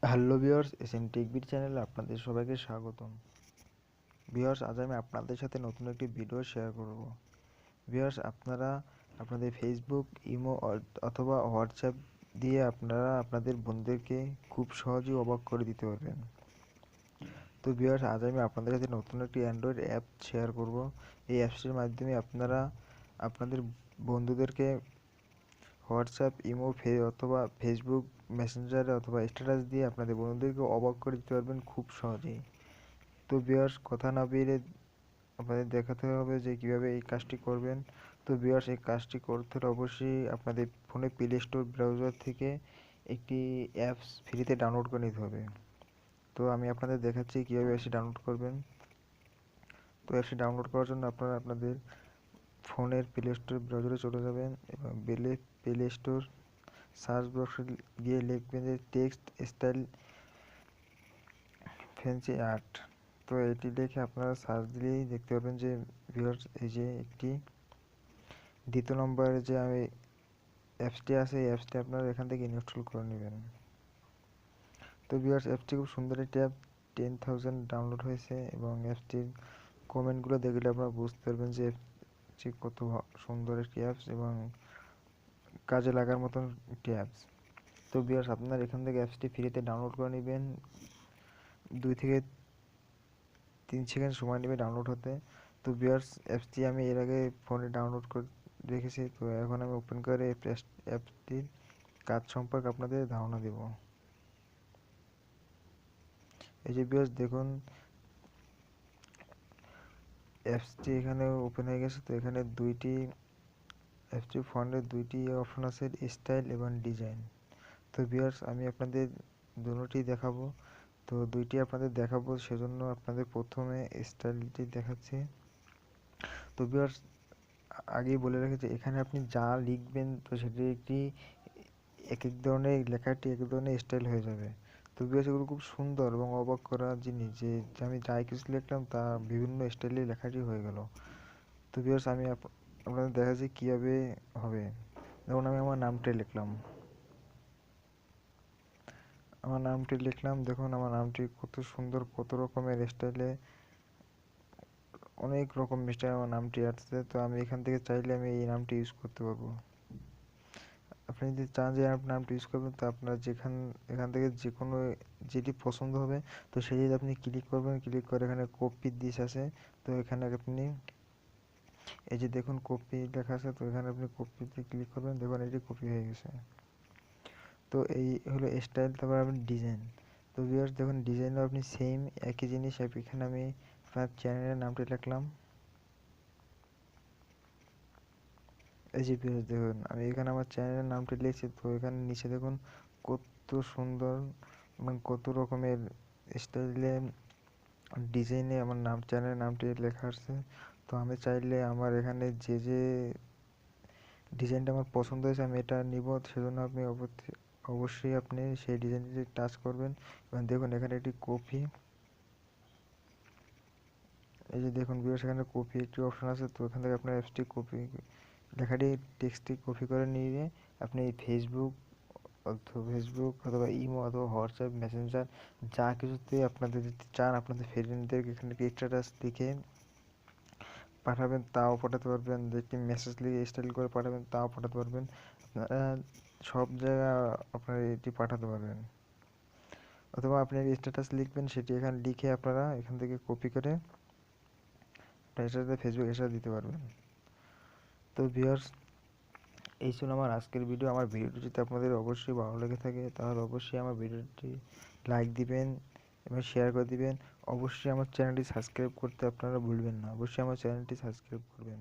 Hello viewers, SN টেকবিট চ্যানেলে আপনাদের সবাইকে স্বাগতম। ভিউয়ার্স, আজ আমি আপনাদের সাথে নতুন একটি ভিডিও শেয়ার করব। ভিউয়ার্স, আপনারা আপনাদের ফেসবুক, ইমো অথবা হোয়াটসঅ্যাপ দিয়ে আপনারা আপনাদের বন্ধুদেরকে খুব সহজেই অবাক করে দিতে পারবেন। তো ভিউয়ার্স, আজ আমি আপনাদের সাথে নতুন একটি অ্যান্ড্রয়েড অ্যাপ শেয়ার করব। এই অ্যাপসটির মাধ্যমে আপনারা আপনাদের বন্ধুদেরকে হোয়াটসঅ্যাপ, ইমো অথবা ফেসবুক মেসেঞ্জারে অথবা স্ট্যাটাস দিয়ে আপনাদের বন্ধুদেরকে অবাক করে দিতে পারবেন খুব সহজেই। তো ভিউয়ার্স, কথা না বেরিয়ে আপনাদের দেখাতে হবে যে কীভাবে এই কাজটি করবেন। তো ভিউয়ার্স, এই কাজটি করতে হলে অবশ্যই আপনাদের ফোনে প্লে স্টোর ব্রাউজার থেকে একটি অ্যাপস ফ্রিতে ডাউনলোড করে নিতে হবে। তো আমি আপনাদের দেখাচ্ছি কীভাবে অ্যাপসটি ডাউনলোড করবেন। তো অ্যাপসটি ডাউনলোড করার জন্য আপনারা আপনাদের ফোনের প্লে স্টোর ব্রাউজারে চলে যাবেন এবং প্লে স্টোর সার্চ বক্সে গিয়ে লিখবেন যে টেক্সট স্টাইল ফ্যান্সি আর্ট। তো এটি লিখে আপনারা সার্চ দিলেই দেখতে পাবেন যে ভিউয়ার্স, এই যে একটি দ্বিতীয় নম্বরে যে আমি অ্যাপসটি আছে, এই অ্যাপসটি আপনারা এখান থেকে ইনস্টল করে নেবেন। তো ভিউয়ার্স, অ্যাপসটি খুব সুন্দর একটি অ্যাপ, 10,000 ডাউনলোড হয়েছে এবং অ্যাপসটির কমেন্টগুলো দেখলে আপনারা বুঝতে পারবেন যে অ্যাপসটি কত সুন্দর একটি অ্যাপস এবং কাজে লাগার মতন একটি অ্যাপস। তো ভিউয়ার্স, আপনারা এখান থেকে অ্যাপসটি ফ্রিতে ডাউনলোড করে নেবেন। 2 থেকে 3 সেকেন্ড সময় নেবে ডাউনলোড হতে। তো ভিউয়ার্স, অ্যাপসটি আমি এর আগে ফোনে ডাউনলোড করে রেখেছি। তো এখন আমি ওপেন করে অ্যাপসটির কাজ সম্পর্কে আপনাদের ধারণা দেব। এই যে ভিউয়ার্স, দেখুন অ্যাপসটি এখানে ওপেন হয়ে গেছে। তো এখানে অ্যাপসটির ফন্টে দুইটি অপশন আছে, স্টাইল এবং ডিজাইন। তো ভিউয়ার্স, আমি আপনাদের দুটোই দেখাবো। তো দুইটি আপনাদের দেখাবো, সেজন্য আপনাদের প্রথমে স্টাইলটি দেখাচ্ছি। তো ভিউয়ার্স, আগেই বলে রেখেছি এখানে আপনি যা লিখবেন তো সেটি এক এক ধরনের লেখাটি এক এক ধরনের স্টাইল হয়ে যাবে। তো ভিউয়ার্স, এগুলো খুব সুন্দর এবং অবাক করা জিনিস যে আমি যাই কিছু লিখলাম তা বিভিন্ন স্টাইলে লেখাটি হয়ে গেল। তো ভিউয়ার্স, আমি আপনাদের দেখাচ্ছি কীভাবে হবে। যেমন আমি আমার নামটি লিখলাম, দেখুন আমার নামটি কত সুন্দর, কত রকমের স্টাইলে, অনেক রকম স্টাইলে আমার নামটি আসছে। তো আমি এখান থেকে চাইলে আমি এই নামটি ইউজ করতে পারবো। আপনি যদি চান যে নামটি ইউজ করবেন, তো আপনার এখান থেকে যে কোনো যেটি পছন্দ হবে তো সেই আপনি ক্লিক করবেন। ক্লিক করে এখানে কপি দিস আছে, তো এখানে আপনি এই যে দেখুন কপি লেখা আছে, তো এখানে আপনি কপিতে ক্লিক করবেন। দেখুন এটি কপি হয়ে গেছে। তো এই হলো স্টাইল। তারপর আপনি ডিজাইন। তো ভিউয়ার্স, দেখুন ডিজাইনও আপনি সেম একই জিনিস। এখানে আমি আপনার চ্যানেলের নামটি লিখলাম। এই যে ভিউয়ার্স, দেখুন আমি এখানে আমার চ্যানেলের নামটি লিখছি। তো এখানে নিচে দেখুন কত সুন্দর এবং কত রকমের স্টাইলে ডিজাইনে আমার চ্যানেলের নামটি লেখা আছে। তো আমি চাইলে আমার এখানে যে ডিজাইনটা আমার পছন্দ হয়েছে আমি এটা নিব। সেজন্য আপনি অবশ্যই আপনি সেই ডিজাইনটি টাচ করবেন এবং দেখুন এখানে একটি কপি, এই যে দেখুন ভিউয়ার্স, এখানে কপি একটি অপশন আছে। তো এখান থেকে আপনার অ্যাপসটি কপি লেখাটি টেক্সটটি কপি করে নিয়ে আপনি ফেসবুক অথবা ইমো অথবা হোয়াটসঅ্যাপ মেসেঞ্জার যা কিছুতে আপনাদের যদি চান আপনাদের ফ্রেন্ডদেরকে এখানে স্ট্যাটাস লিখে পাঠাবেন তাও পাঠাতে পারবেন, একটি মেসেজ লিখে স্টাইল করে পাঠাবেন তাও পাঠাতে পারবেন। আপনারা সব জায়গায় আপনারা এটি পাঠাতে পারবেন। অথবা আপনি স্ট্যাটাস লিখবেন, সেটি এখানে লিখে আপনারা এখান থেকে কপি করে এর সাথে ফেসবুক এর সাথে দিতে পারবেন। তো ভিউয়ার্স, এই ছিল আমার আজকের ভিডিও। আমার ভিডিওটি যদি আপনাদের অবশ্যই ভালো লেগে থাকে তাহলে অবশ্যই আমার ভিডিওটি লাইক দিবেন এবং শেয়ার করে দিবেন। অবশ্যই আমার চ্যানেলটি সাবস্ক্রাইব করতে আপনারা ভুলবেন না। অবশ্যই আমার চ্যানেলটি সাবস্ক্রাইব করবেন।